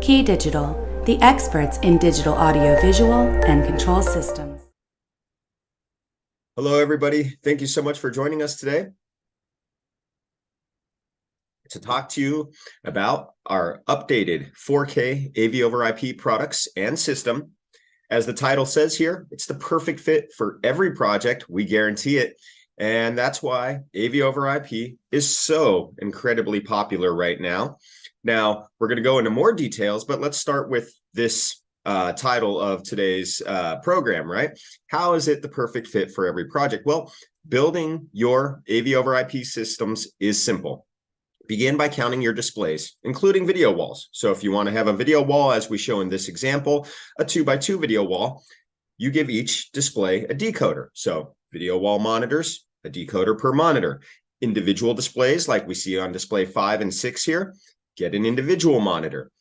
Key Digital, the experts in digital audio-visual and control systems. Hello, everybody. Thank you so much for joining us today to talk to you about our updated 4K AV over IP products and system. As the title says here, it's the perfect fit for every project. We guarantee it. And that's why AV over IP is so incredibly popular right now. Now, we're going to go into more details, but let's start with this title of today's program, right? How is it the perfect fit for every project? Well, building your AV over IP systems is simple. Begin by counting your displays, including video walls. So if you want to have a video wall, as we show in this example, a 2x2 video wall, you give each display a decoder. So video wall monitors, a decoder per monitor. Individual displays, like we see on display 5 and 6 here, get an individual monitor.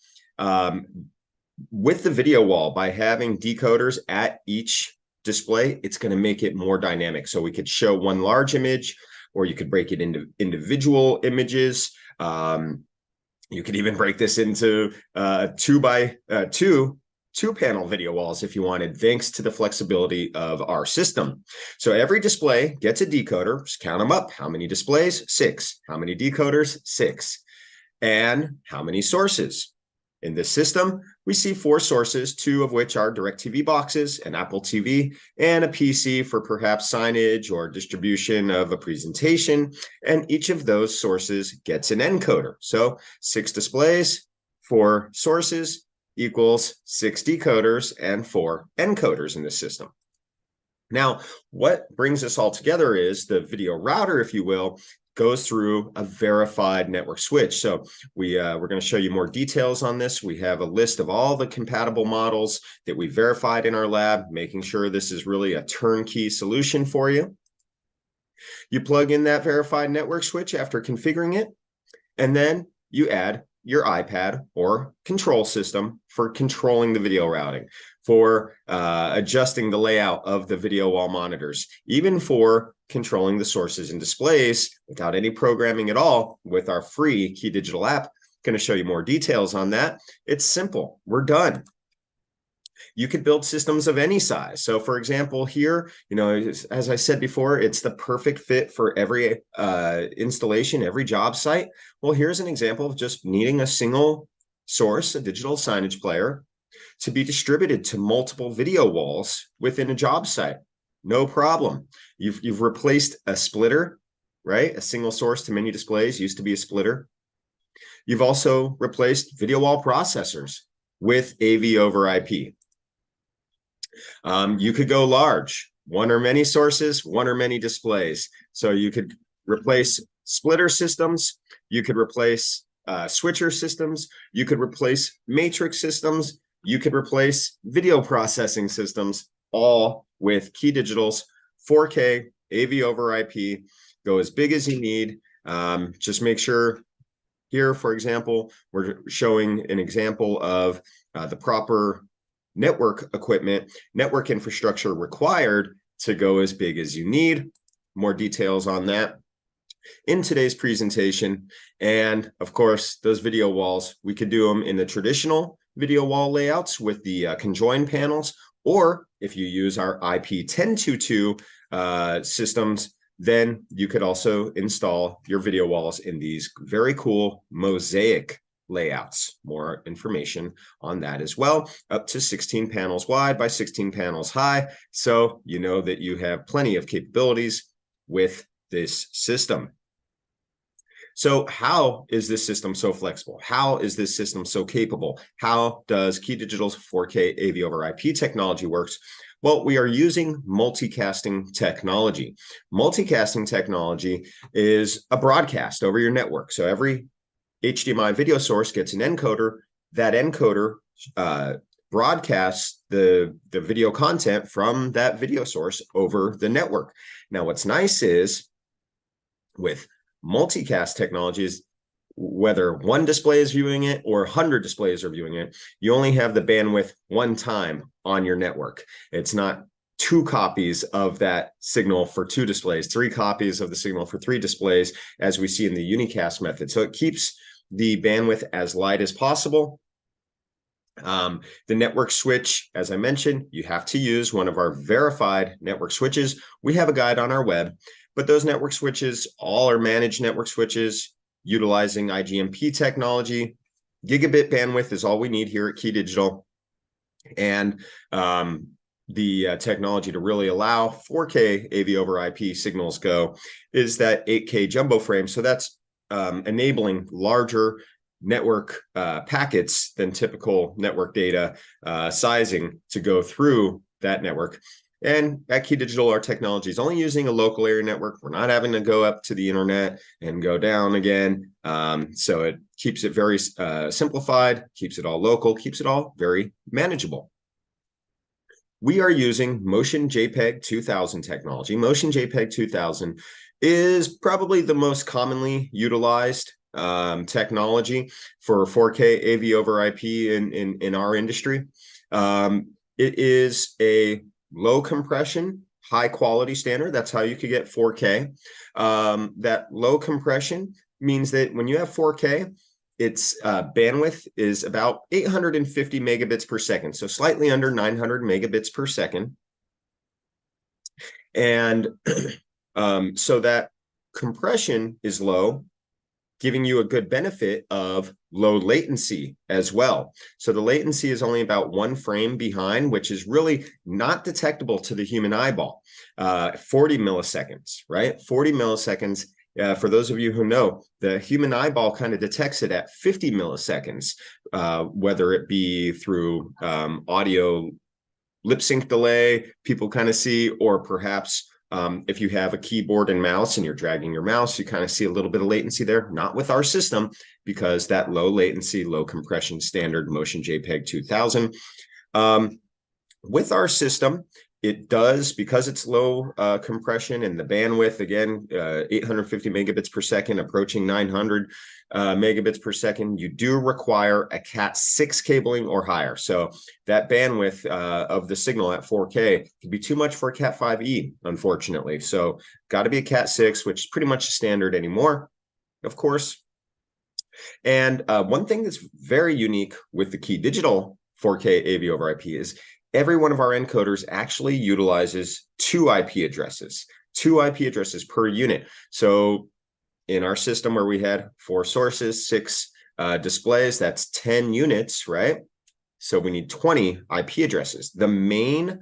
With the video wall, by having decoders at each display, it's going to make it more dynamic. So we could show one large image, or you could break it into individual images. You could even break this into 2x2 two-panel video walls if you wanted, thanks to the flexibility of our system. So every display gets a decoder. Just count them up. How many displays? 6. How many decoders? 6. And how many sources? In this system, we see 4 sources, 2 of which are DirecTV boxes, an Apple TV, and a PC for perhaps signage or distribution of a presentation. And each of those sources gets an encoder. So 6 displays, 4 sources equals 6 decoders and 4 encoders in the system. Now, what brings us all together is the video router, if you will, goes through a verified network switch. So we're going to show you more details on this. We have a list of all the compatible models that we verified in our lab, making sure this is really a turnkey solution for you. You plug in that verified network switch after configuring it, and then you add your iPad or control system for controlling the video routing, for adjusting the layout of the video wall monitors, even for controlling the sources and displays without any programming at all with our free Key Digital app. Going to show you more details on that. It's simple. We're done. You could build systems of any size. So for example, here, as I said before, it's the perfect fit for every installation, every job site. Well, here's an example of just needing a single source, a digital signage player, to be distributed to multiple video walls within a job site. No problem. You've replaced a splitter, right? A single source to many displays used to be a splitter. You've also replaced video wall processors with AV over IP. You could go large, one or many sources, one or many displays. So you could replace splitter systems, you could replace switcher systems, you could replace matrix systems, you could replace video processing systems, all with Key Digital's 4K AV over IP. Go as big as you need. Just make sure here, for example, we're showing an example of the proper network equipment, network infrastructure required to go as big as you need. More details on that in today's presentation. And of course, those video walls, we could do them in the traditional video wall layouts with the conjoined panels, or if you use our IP 1022 systems, then you could also install your video walls in these very cool mosaic layouts. More information on that as well, up to 16 panels wide by 16 panels high. So you know that you have plenty of capabilities with this system. So how is this system so flexible? How is this system so capable? How does Key Digital's 4K AV over IP technology works? Well, we are using multicasting technology. Multicasting technology is a broadcast over your network. So every HDMI video source gets an encoder. That encoder broadcasts the video content from that video source over the network. Now, what's nice is with multicast technologies, whether one display is viewing it or 100 displays are viewing it, you only have the bandwidth one time on your network. It's not 2 copies of that signal for 2 displays, 3 copies of the signal for 3 displays, as we see in the unicast method. So it keeps the bandwidth as light as possible The network switch, as I mentioned, you have to use one of our verified network switches. We have a guide on our web, but those network switches all are managed network switches utilizing IGMP technology. Gigabit bandwidth is all we need here at Key Digital. And the technology to really allow 4K AV over IP signals go is that 8K jumbo frame. So that's enabling larger network packets than typical network data sizing to go through that network. And at Key Digital, our technology is only using a local area network. We're not having to go up to the internet and go down again. So it keeps it very simplified, keeps it all local, keeps it all very manageable. We are using Motion JPEG 2000 technology. Motion JPEG 2000 is probably the most commonly utilized technology for 4K AV over IP in our industry. It is a low compression, high quality standard. That's how you could get 4K. That low compression means that when you have 4K, its bandwidth is about 850 megabits per second, so slightly under 900 megabits per second. And so that compression is low, giving you a good benefit of low latency as well. So the latency is only about 1 frame behind, which is really not detectable to the human eyeball. 40 milliseconds, right? 40 milliseconds. For those of you who know, the human eyeball kind of detects it at 50 milliseconds, whether it be through audio lip sync delay, people kind of see, or perhaps if you have a keyboard and mouse and you're dragging your mouse, you kind of see a little bit of latency there. Not with our system, because that low latency, low compression standard Motion JPEG 2000. With our system, it does, because it's low compression and the bandwidth, again, 850 megabits per second, approaching 900 megabits per second, you do require a Cat6 cabling or higher. So that bandwidth of the signal at 4K can be too much for a Cat5e, unfortunately. So got to be a Cat6, which is pretty much the standard anymore, of course. And one thing that's very unique with the Key Digital 4K AV over IP is every one of our encoders actually utilizes 2 IP addresses per unit. So in our system where we had 4 sources, 6 displays, that's 10 units, right? So we need 20 IP addresses. The main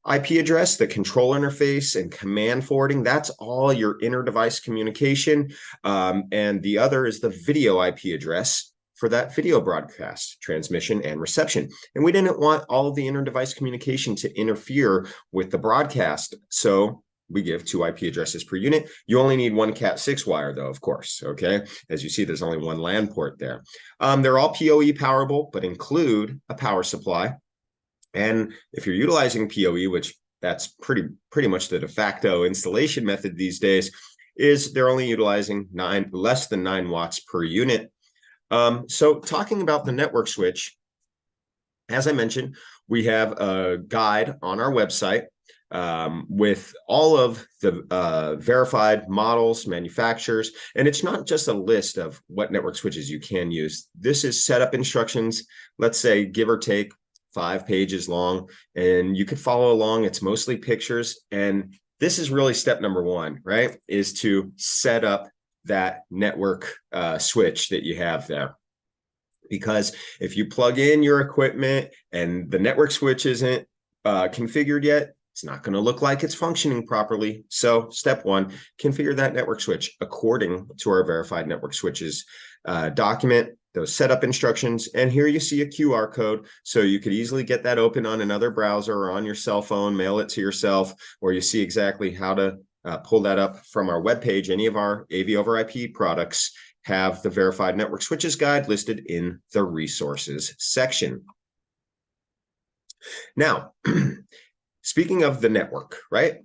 IP address, the control interface and command forwarding, that's all your inter-device communication. And the other is the video IP address for that video broadcast, transmission, and reception. And we didn't want all of the inter-device communication to interfere with the broadcast. So we give 2 IP addresses per unit. You only need 1 Cat6 wire, though, of course, okay? As you see, there's only 1 LAN port there. They're all PoE powerable, but include a power supply. And if you're utilizing PoE, which that's pretty much the de facto installation method these days, is they're only utilizing less than 9 watts per unit. So talking about the network switch, as I mentioned, we have a guide on our website with all of the verified models, manufacturers, and it's not just a list of what network switches you can use. This is setup instructions, let's say give or take 5 pages long, and you could follow along. It's mostly pictures, and this is really step number 1, right? Is to set up that network switch that you have there. Because if you plug in your equipment and the network switch isn't configured yet, it's not going to look like it's functioning properly. So step 1, configure that network switch according to our verified network switches document, those setup instructions. And here you see a QR code. So you could easily get that open on another browser or on your cell phone, mail it to yourself, or you see exactly how to pull that up from our webpage. Any of our AV over IP products have the verified network switches guide listed in the resources section. Now, speaking of the network, right?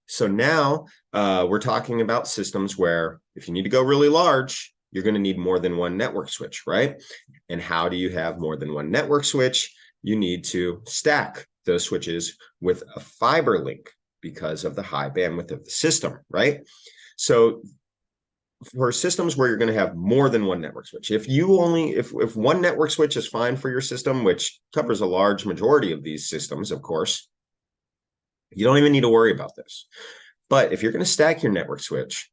So now we're talking about systems where if you need to go really large, you're going to need more than 1 network switch, right? And how do you have more than 1 network switch? You need to stack those switches with a fiber link because of the high bandwidth of the system, right? So for systems where you're going to have more than one network switch. If one network switch is fine for your system, which covers a large majority of these systems, of course, you don't even need to worry about this. But if you're going to stack your network switch,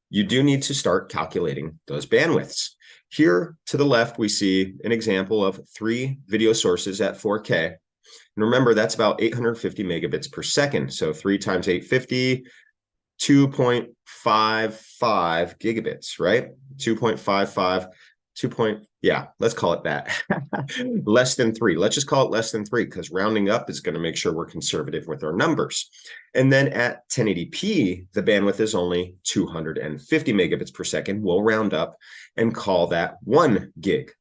you do need to start calculating those bandwidths. Here to the left, we see an example of 3 video sources at 4K. And remember, that's about 850 megabits per second. So 3 times 850, 2.55 gigabits, right? 2.55, let's call it that. Less than 3. Let's just call it less than 3 because rounding up is going to make sure we're conservative with our numbers. And then at 1080p, the bandwidth is only 250 megabits per second. We'll round up and call that 1 gig.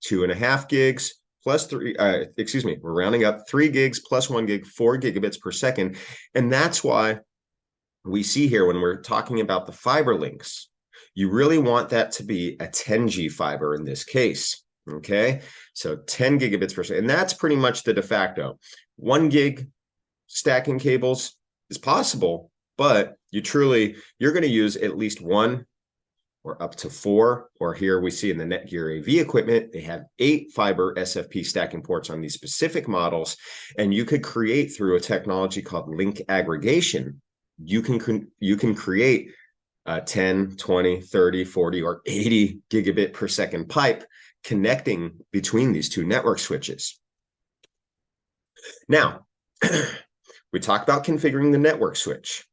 2.5 gigs plus 3, we're rounding up 3 gigs plus 1 gig, 4 gigabits per second. And that's why we see here when we're talking about the fiber links, you really want that to be a 10G fiber in this case, okay? So 10 gigabits per second, and that's pretty much the de facto. 1 gig stacking cables is possible, but you're going to use at least 1 or up to 4, or here we see in the Netgear AV equipment, they have 8 fiber SFP stacking ports on these specific models, and you could create through a technology called link aggregation. You can create 10, 20, 30, 40, or 80 gigabit per second pipe connecting between these 2 network switches. Now, we talked about configuring the network switch.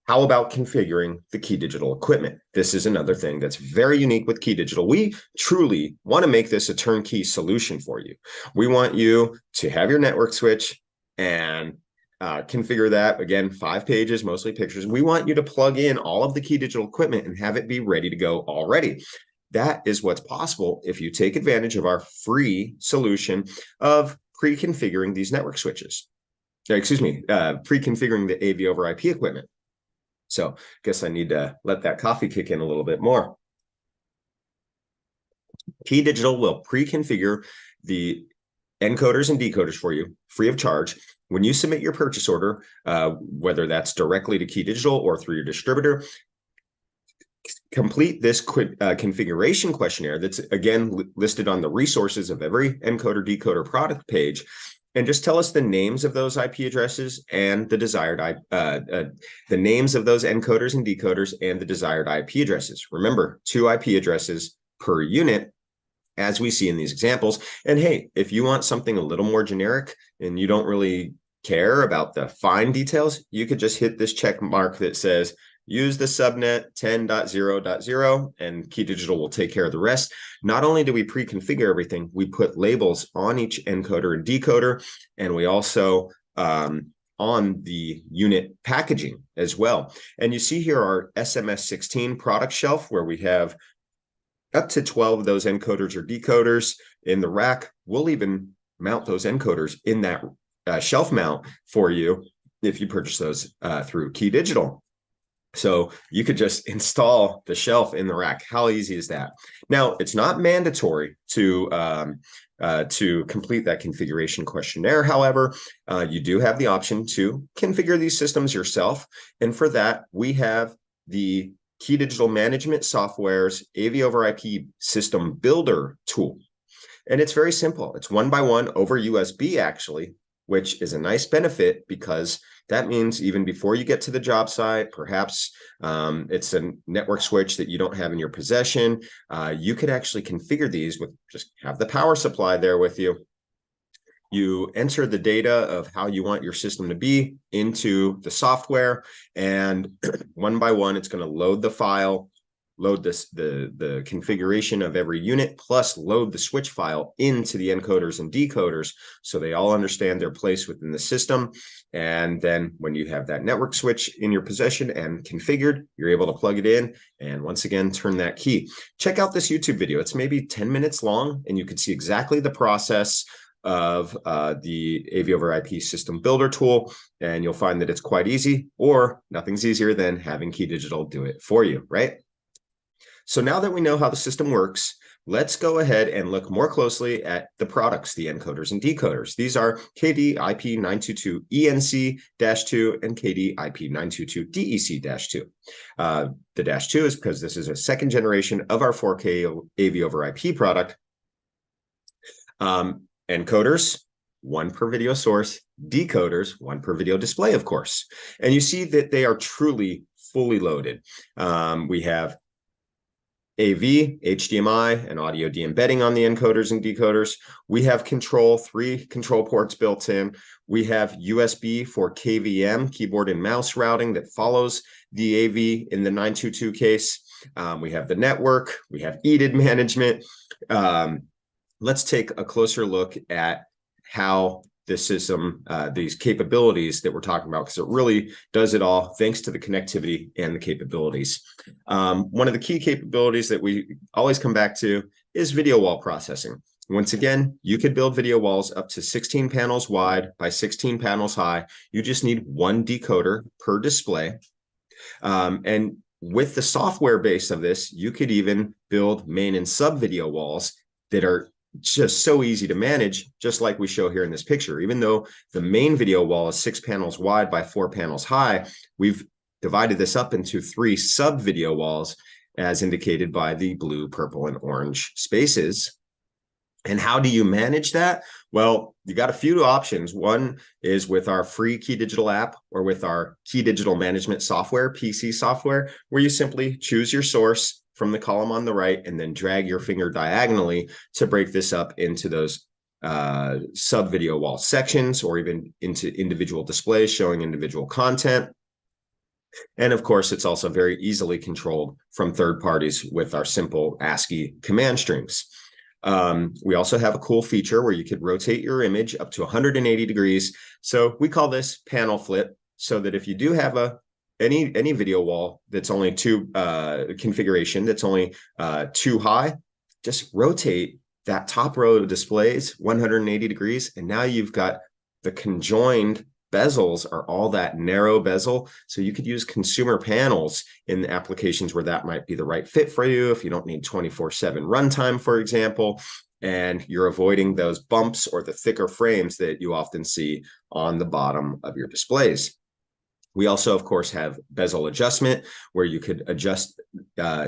How about configuring the Key Digital equipment? This is another thing that's very unique with Key Digital. We truly want to make this a turnkey solution for you. We want you to have your network switch and configure that. Again, 5 pages, mostly pictures. We want you to plug in all of the Key Digital equipment and have it be ready to go already. That is what's possible if you take advantage of our free solution of pre-configuring these network switches. Pre-configuring the AV over IP equipment. So I guess I need to let that coffee kick in a little bit more. Key Digital will pre-configure the encoders and decoders for you free of charge. When you submit your purchase order, whether that's directly to Key Digital or through your distributor, complete this configuration questionnaire that's, again, listed on the resources of every encoder decoder product page, and just tell us the names of those IP addresses and the desired the names of those encoders and decoders and the desired IP addresses. Remember, 2 IP addresses per unit, as we see in these examples. And hey, if you want something a little more generic and you don't really care about the fine details, you could just hit this check mark that says use the subnet 10.0.0 and Key Digital will take care of the rest. Not only do we pre-configure everything, we put labels on each encoder and decoder, and we also on the unit packaging as well. And you see here our SMS16 product shelf where we have up to 12 of those encoders or decoders in the rack. We'll even mount those encoders in that shelf mount for you if you purchase those through Key Digital. So you could just install the shelf in the rack. How easy is that? Now, it's not mandatory to complete that configuration questionnaire. However, you do have the option to configure these systems yourself. And for that, we have the Key Digital Management Software's AV over IP System Builder tool. And it's very simple. It's 1x1 over USB, actually, which is a nice benefit because that means even before you get to the job site, perhaps it's a network switch that you don't have in your possession, you could actually configure these with just have the power supply there with you. You enter the data of how you want your system to be into the software, and 1x1, it's going to load the file, load the configuration of every unit, plus load the switch file into the encoders and decoders so they all understand their place within the system. And then when you have that network switch in your possession and configured, you're able to plug it in and once again turn that key. Check out this YouTube video. It's maybe 10 minutes long, and you can see exactly the process of the AV over IP System Builder tool, and you'll find that it's quite easy, or nothing's easier than having Key Digital do it for you, right? So now that we know how the system works, let's go ahead and look more closely at the products, the encoders and decoders. These are KD-IP922-ENC-2 and KD-IP922-DEC-2. The -2 is because this is a second generation of our 4K AV over IP product. Encoders, one per video source, decoders, one per video display, of course. And you see that they are truly fully loaded. We have AV, HDMI, and audio de-embedding on the encoders and decoders. We have 3 control ports built in. We have USB for KVM, keyboard and mouse routing that follows the AV in the 922 case. We have the network. We have EDID management. Let's take a closer look at how the system, these capabilities that we're talking about, because it really does it all thanks to the connectivity and the capabilities. One of the key capabilities that we always come back to is video wall processing. Once again, you could build video walls up to 16 panels wide by 16 panels high. You just need one decoder per display. And with the software base of this, you could even build main and sub video walls that are just so easy to manage, just like we show here in this picture. Even though the main video wall is 6 panels wide by 4 panels high, we've divided this up into 3 sub video walls as indicated by the blue, purple, and orange spaces. And how do you manage that? Well, you got a few options. One is with our free Key Digital app or with our Key Digital Management software, PC software, where you simply choose your source from the column on the right and then drag your finger diagonally to break this up into those sub video wall sections or even into individual displays showing individual content. And of course, it's also very easily controlled from third parties with our simple ASCII command strings. We also have a cool feature where you could rotate your image up to 180 degrees. So we call this panel flip, so that if you do have any video wall that's only configuration that's only 2 high, just rotate that top row of displays 180 degrees, and now you've got the conjoined bezels are all that narrow bezel. So you could use consumer panels in applications where that might be the right fit for you if you don't need 24/7 runtime, for example, and you're avoiding those bumps or the thicker frames that you often see on the bottom of your displays. We also, of course, have bezel adjustment, where you could adjust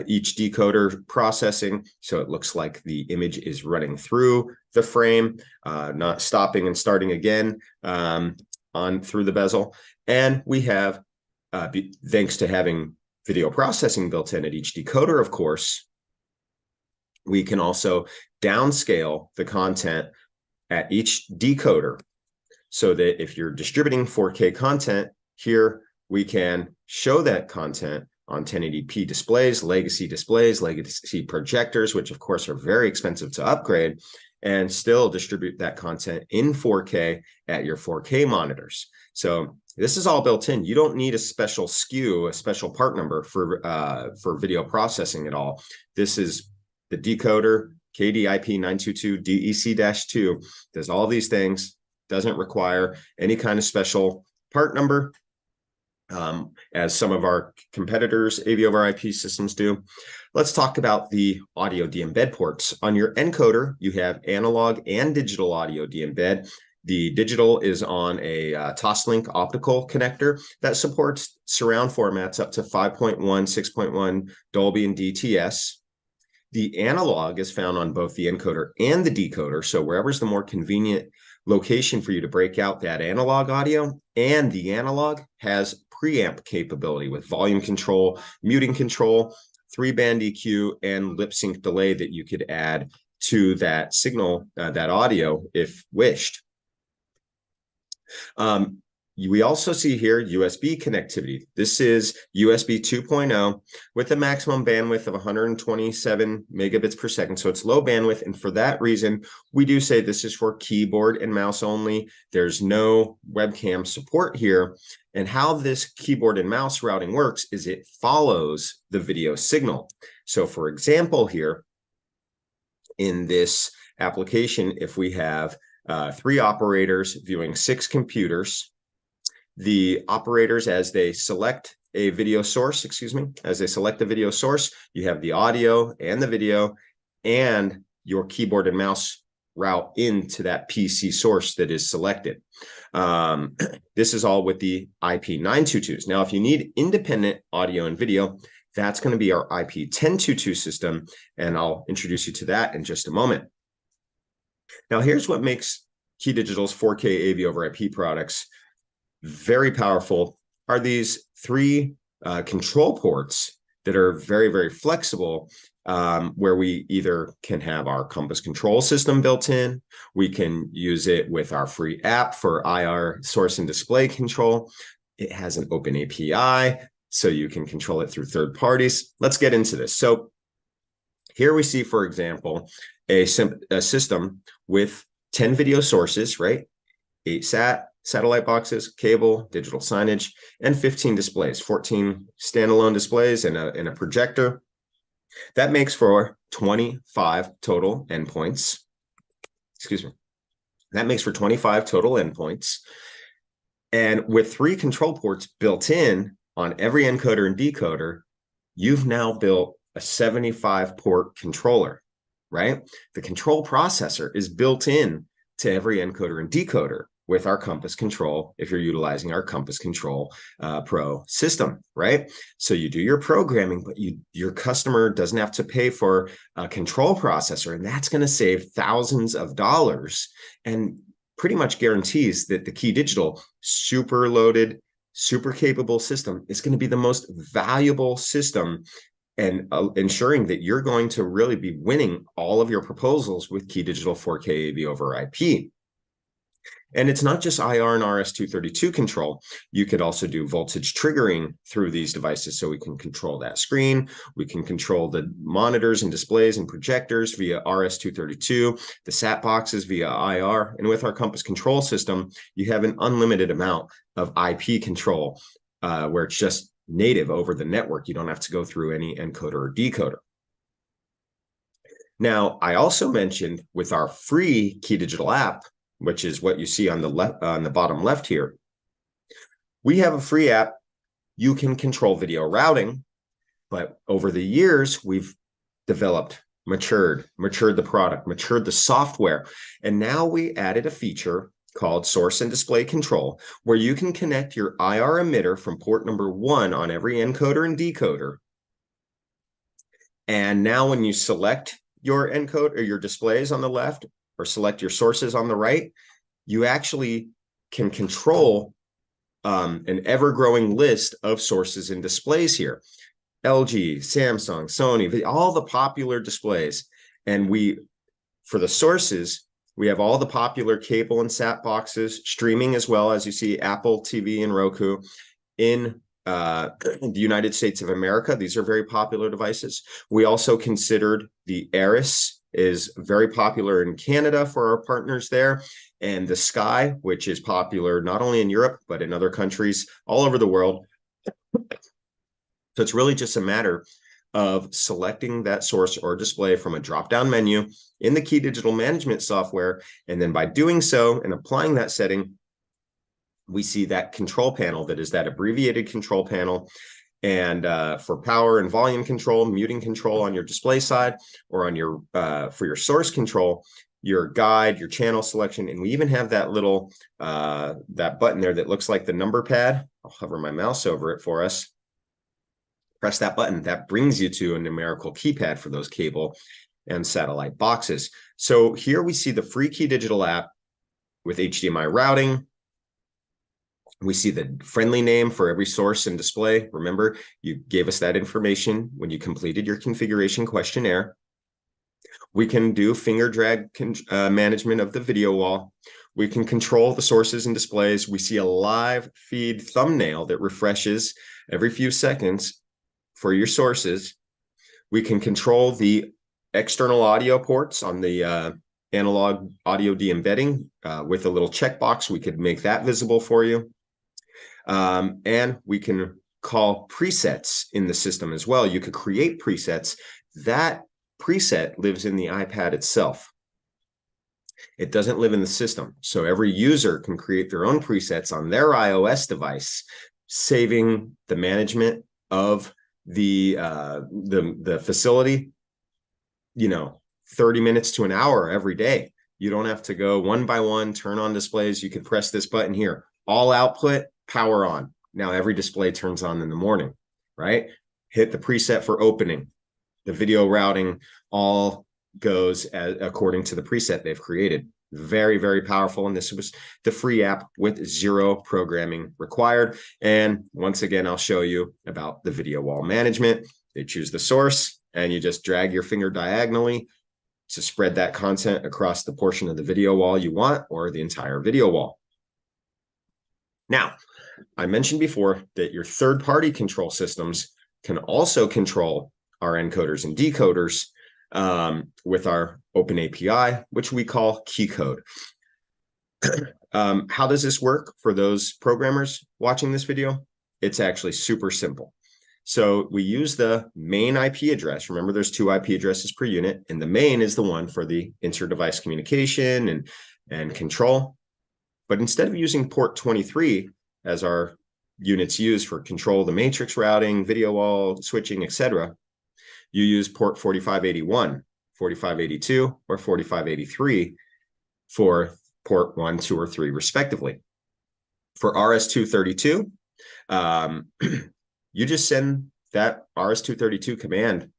each decoder processing so it looks like the image is running through the frame, not stopping and starting again on through the bezel. And we have, thanks to having video processing built in at each decoder, of course, we can also downscale the content at each decoder so that if you're distributing 4K content, here we can show that content on 1080p displays, legacy projectors, which of course are very expensive to upgrade, and still distribute that content in 4K at your 4K monitors. So this is all built in. You don't need a special SKU, a special part number for video processing at all. This is the decoder, KD-IP922-DEC-2, does all these things, doesn't require any kind of special part number, as some of our competitors' AV over IP systems do. Let's talk about the audio de-embed ports. On your encoder, you have analog and digital audio de-embed. The digital is on a Toslink optical connector that supports surround formats up to 5.1, 6.1 Dolby and DTS. The analog is found on both the encoder and the decoder, so wherever's the more convenient location for you to break out that analog audio, and the analog has preamp capability with volume control, muting control, 3-band EQ, and lip sync delay that you could add to that signal, that audio, if wished. We also see here USB connectivity. This is USB 2.0 with a maximum bandwidth of 127 megabits per second. So it's low bandwidth. And for that reason, we do say this is for keyboard and mouse only. There's no webcam support here. And how this keyboard and mouse routing works is it follows the video signal. So for example, here in this application, if we have 3 operators viewing 6 computers, the operators, as they select a video source, you have the audio and the video. and your keyboard and mouse route into that PC source that is selected. This is all with the IP922s. Now, if you need independent audio and video, that's going to be our IP1022 system, and I'll introduce you to that in just a moment. Now, here's what makes Key Digital's 4K AV over IP products very powerful are these three control ports that are very, very flexible, where we either can have our compass control system built in, we can use it with our free app for IR source and display control. It has an open API, so you can control it through third parties. Let's get into this. So here we see, for example, a system with 10 video sources, right? 8 satellite boxes, cable, digital signage, and 15 displays, 14 standalone displays and a projector. That makes for 25 total endpoints. Excuse me. That makes for 25 total endpoints. And with 3 control ports built in on every encoder and decoder, you've now built a 75 port controller, right? The control processor is built in to every encoder and decoder with our Compass Control, if you're utilizing our Compass Control Pro system, right? So you do your programming, but your customer doesn't have to pay for a control processor, and that's going to save thousands of dollars and pretty much guarantees that the Key Digital super loaded, super capable system is going to be the most valuable system, and ensuring that you're going to really be winning all of your proposals with Key Digital 4K AV over IP. And it's not just IR and RS-232 control. You could also do voltage triggering through these devices, so we can control that screen. We can control the monitors and displays and projectors via RS-232, the SAT boxes via IR. And with our Compass control system, you have an unlimited amount of IP control, where it's just native over the network. You don't have to go through any encoder or decoder. Now, I also mentioned with our free Key Digital app, which is what you see on the left, on the bottom left here, we have a free app. You can control video routing, but over the years, we've developed, matured the product, matured the software, and now we added a feature called source and display control, where you can connect your IR emitter from port number 1 on every encoder and decoder. And now when you select your encode or your displays on the left, or select your sources on the right, you actually can control an ever-growing list of sources and displays here. LG, Samsung, Sony, all the popular displays. And for the sources, we have all the popular cable and SAT boxes, streaming as well, as you see Apple TV and Roku. In the United States of America, these are very popular devices. We also considered the Aris is very popular in Canada for our partners there, and the Sky, which is popular not only in Europe, but in other countries all over the world. So it's really just a matter of selecting that source or display from a drop-down menu in the Key Digital management software. And then by doing so and applying that setting, we see that control panel that is that abbreviated control panel. And for power and volume control, muting control on your display side, or on your for your source control, your guide, your channel selection, and we even have that little that button there that looks like the number pad. I'll hover my mouse over it for us. Press that button. That brings you to a numerical keypad for those cable and satellite boxes. So here we see the free Key Digital app with HDMI routing. We see the friendly name for every source and display. Remember, you gave us that information when you completed your configuration questionnaire. We can do finger drag management of the video wall. We can control the sources and displays. We see a live feed thumbnail that refreshes every few seconds for your sources. We can control the external audio ports on the analog audio de-embedding with a little checkbox. We could make that visible for you. And we can call presets in the system as well. You could create presets. That preset lives in the iPad itself. It doesn't live in the system. So every user can create their own presets on their iOS device, saving the management of the facility, 30 minutes to an hour every day. You don't have to go one by one, turn on displays. You can press this button here, all output, power on. Now every display turns on in the morning, right? Hit the preset for opening. The video routing all goes according to the preset they've created. Very, very powerful. And this was the free app with 0 programming required. And once again, I'll show you about the video wall management. You choose the source and you just drag your finger diagonally to spread that content across the portion of the video wall you want, or the entire video wall. Now, I mentioned before that your third-party control systems can also control our encoders and decoders with our open API, which we call key code. How does this work for those programmers watching this video? It's actually super simple. So we use the main IP address. Remember, there's 2 IP addresses per unit, and the main is the one for the inter-device communication and control. But instead of using port 23 as our units use for control the matrix routing, video wall, switching, etc., you use port 4581, 4582, or 4583 for port 1, 2, or 3, respectively. For RS-232, you just send that RS-232 command,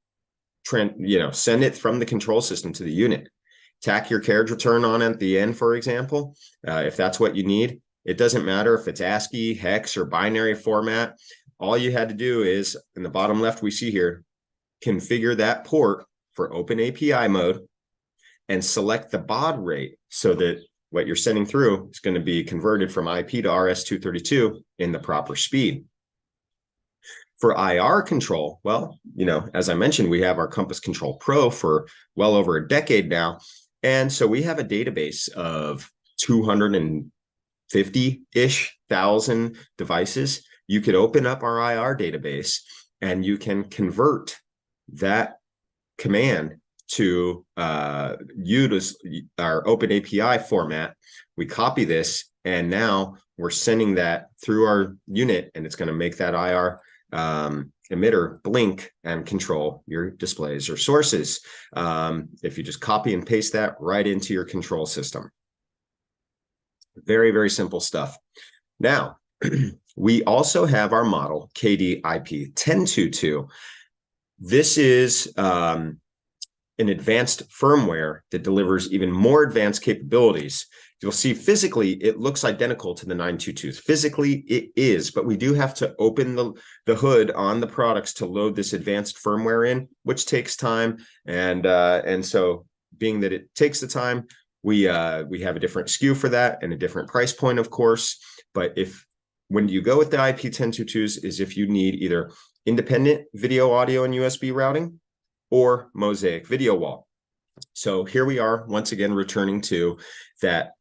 send it from the control system to the unit. Tack your carriage return on at the end, for example, if that's what you need. It doesn't matter if it's ASCII, hex, or binary format. All you had to do is, in the bottom left we see here, configure that port for open API mode and select the baud rate so that what you're sending through is going to be converted from IP to RS-232 in the proper speed. For IR control, well, as I mentioned, we have our Compass Control Pro for well over a decade now. And so we have a database of 250-ish thousand devices. You could open up our IR database and you can convert that command to use our open API format. We copy this, and now we're sending that through our unit, and it's going to make that IR emitter blink and control your displays or sources. If you just copy and paste that right into your control system. Very, very simple stuff. Now, we also have our model KD-IP1022. This is an advanced firmware that delivers even more advanced capabilities. You'll see physically it looks identical to the 922s. Physically it is, but we do have to open the hood on the products to load this advanced firmware in, which takes time. And so being that it takes the time, we have a different SKU for that and a different price point, of course. But when you go with the IP1022s is if you need either independent video, audio, and USB routing or Mosaic video wall. So here we are once again returning to that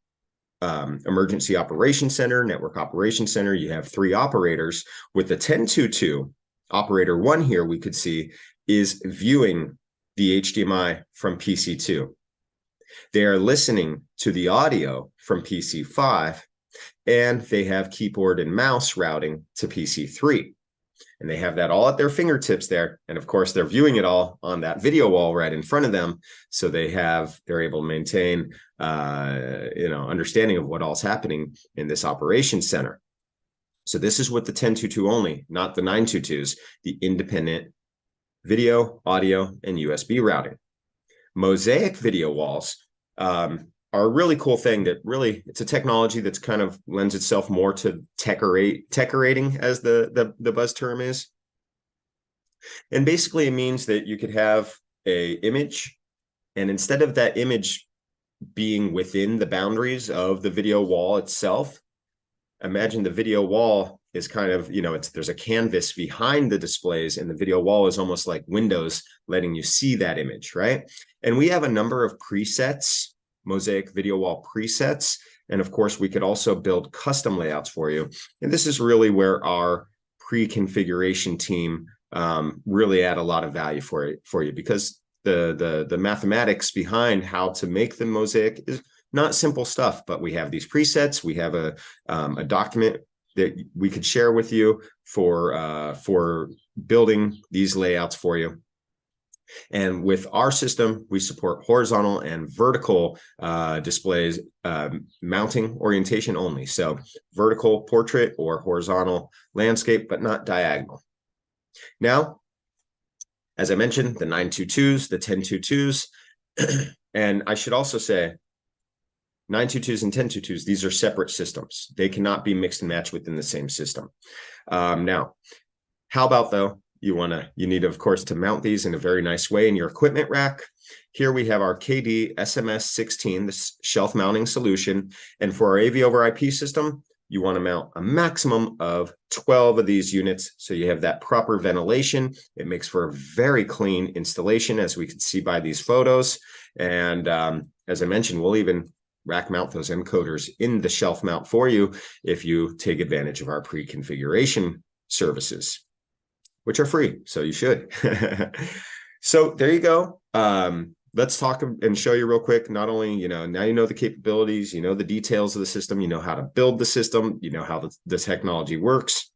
emergency operations center, network operations center. You have 3 operators. With the 1022, operator 1 here we could see is viewing the HDMI from PC2. They are listening to the audio from PC5, and they have keyboard and mouse routing to PC3. And they have that all at their fingertips there. And of course, they're viewing it all on that video wall right in front of them. So they're able to maintain, understanding of what all's happening in this operations center. So this is with the 1022 only, not the 922s, the independent video, audio, and USB routing. Mosaic video walls are a really cool thing that really, it's a technology that's kind of lends itself more to techerating, as the buzz term is. And basically it means that you could have a image, and instead of that image being within the boundaries of the video wall itself, imagine the video wall is kind of, there's a canvas behind the displays, and the video wall is almost like windows letting you see that image, right? And we have a number of presets, Mosaic video wall presets. And of course, we could also build custom layouts for you. And this is really where our pre-configuration team really add a lot of value for you, because the mathematics behind how to make the Mosaic is not simple stuff, but we have these presets. We have a document that we could share with you for building these layouts for you. And with our system, we support horizontal and vertical displays, mounting orientation only. So vertical portrait or horizontal landscape, but not diagonal. Now, as I mentioned, the 922s, the 1022s, and I should also say 922s and 1022s, these are separate systems. They cannot be mixed and matched within the same system. Now, how about though, you need, of course, to mount these in a very nice way in your equipment rack. Here we have our KD SMS16, this shelf mounting solution. And for our AV over IP system, you want to mount a maximum of 12 of these units. So you have that proper ventilation. It makes for a very clean installation, as we can see by these photos. And as I mentioned, we'll even rack mount those encoders in the shelf mount for you if you take advantage of our pre-configuration services, which are free, so you should. So there you go. Let's talk and show you real quick. Not only, now you know the capabilities, you know the details of the system, you know how to build the system, you know how the technology works.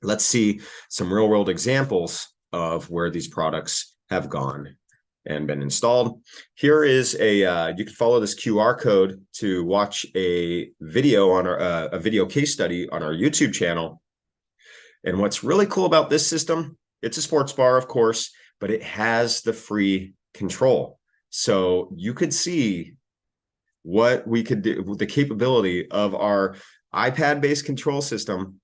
Let's see some real world examples of where these products have gone and been installed. Here is you can follow this QR code to watch a video on a video case study on our YouTube channel. And what's really cool about this system, it's a sports bar, of course, but it has the free control. So you could see what we could do with the capability of our iPad-based control system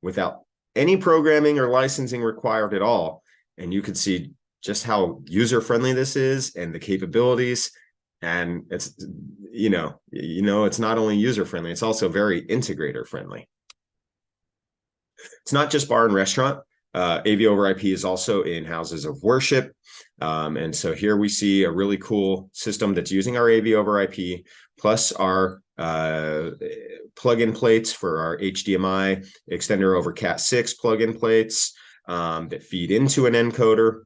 without any programming or licensing required at all. And you could see just how user-friendly this is and the capabilities. And it's, it's not only user-friendly, it's also very integrator-friendly. It's not just bar and restaurant. AV over IP is also in houses of worship. And so here we see a really cool system that's using our AV over IP, plus our plug-in plates for our HDMI extender over Cat6 plug-in plates that feed into an encoder.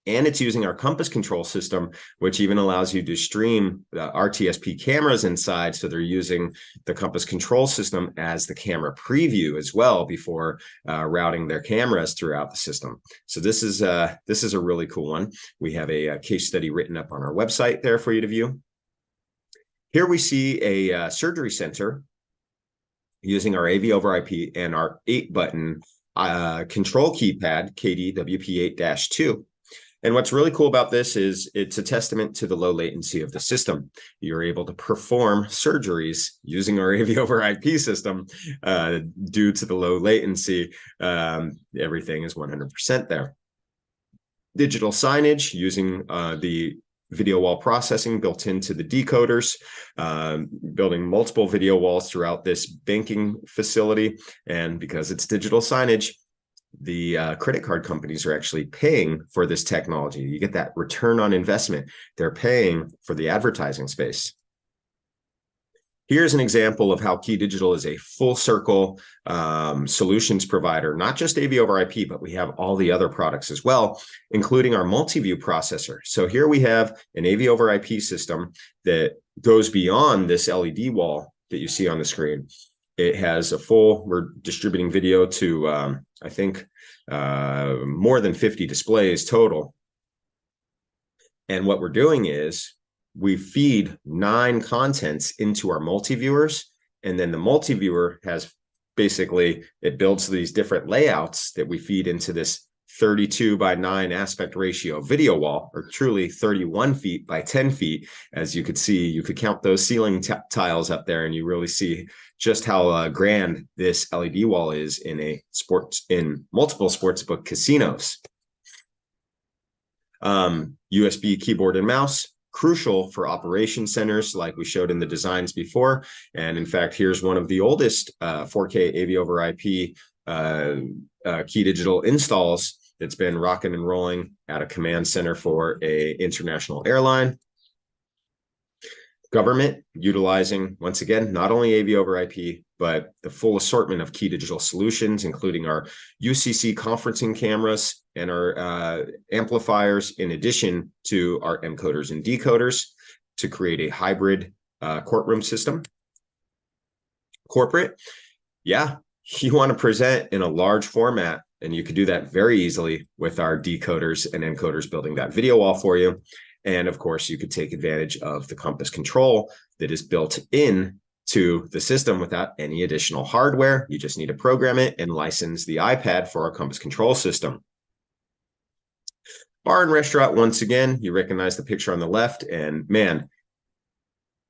And it's using our compass control system, which even allows you to stream the RTSP cameras inside. So they're using the compass control system as the camera preview as well before routing their cameras throughout the system. So this is a really cool one. We have a case study written up on our website there for you to view. Here we see a surgery center using our AV over IP and our 8-button control keypad, KD-WP8-2. And what's really cool about this is it's a testament to the low latency of the system. You're able to perform surgeries using our AV over IP system due to the low latency. Everything is 100% there. Digital signage using the video wall processing built into the decoders, building multiple video walls throughout this banking facility. And because it's digital signage, the credit card companies are actually paying for this technology. You get that return on investment. They're paying for the advertising space. Here's an example of how Key Digital is a full circle solutions provider, not just AV over IP, but we have all the other products as well, including our multi-view processor. So here we have an AV over IP system that goes beyond this LED wall that you see on the screen. It has we're distributing video to, I think, more than 50 displays total. And what we're doing is we feed 9 contents into our multi-viewers, and then the multi-viewer has basically, it builds these different layouts that we feed into this 32:9 aspect ratio video wall, or truly 31 feet by 10 feet. As you could see, you could count those ceiling tiles up there, and you really see just how grand this LED wall is in multiple sportsbook casinos. USB keyboard and mouse, crucial for operation centers like we showed in the designs before. And in fact, here's one of the oldest 4K AV over IP Key Digital installs that's been rocking and rolling at a command center for a international airline. Government utilizing, once again, not only AV over IP, but the full assortment of Key Digital solutions, including our UCC conferencing cameras and our amplifiers, in addition to our encoders and decoders, to create a hybrid courtroom system. Corporate, yeah, you want to present in a large format And you could do that very easily with our decoders and encoders building that video wall for you. And of course, you could take advantage of the compass control that is built in to the system without any additional hardware. You just need to program it and license the iPad for our compass control system. Bar and restaurant, once again, you recognize the picture on the left, and man,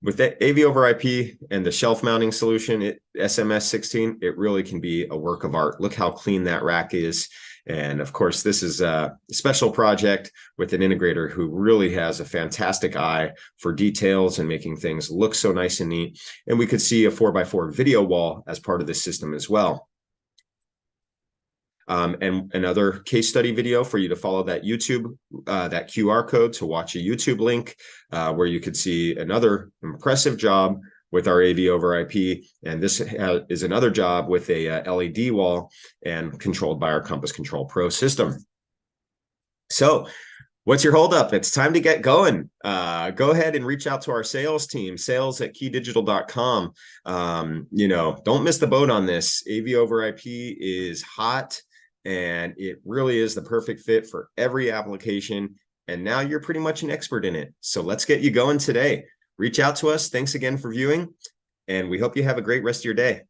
with the AV over IP and the shelf mounting solution, SMS16, it really can be a work of art. Look how clean that rack is. And of course, this is a special project with an integrator who really has a fantastic eye for details and making things look so nice and neat. And we could see a 4x4 video wall as part of this system as well. And another case study video for you to follow that YouTube, that QR code to watch a YouTube link where you could see another impressive job with our AV over IP. And this is another job with a LED wall and controlled by our Compass Control Pro system. So what's your holdup? It's time to get going. Go ahead and reach out to our sales team, sales@keydigital.com. Don't miss the boat on this. AV over IP is hot, and it really is the perfect fit for every application. And now you're pretty much an expert in it. So let's get you going today. Reach out to us. Thanks again for viewing, and we hope you have a great rest of your day.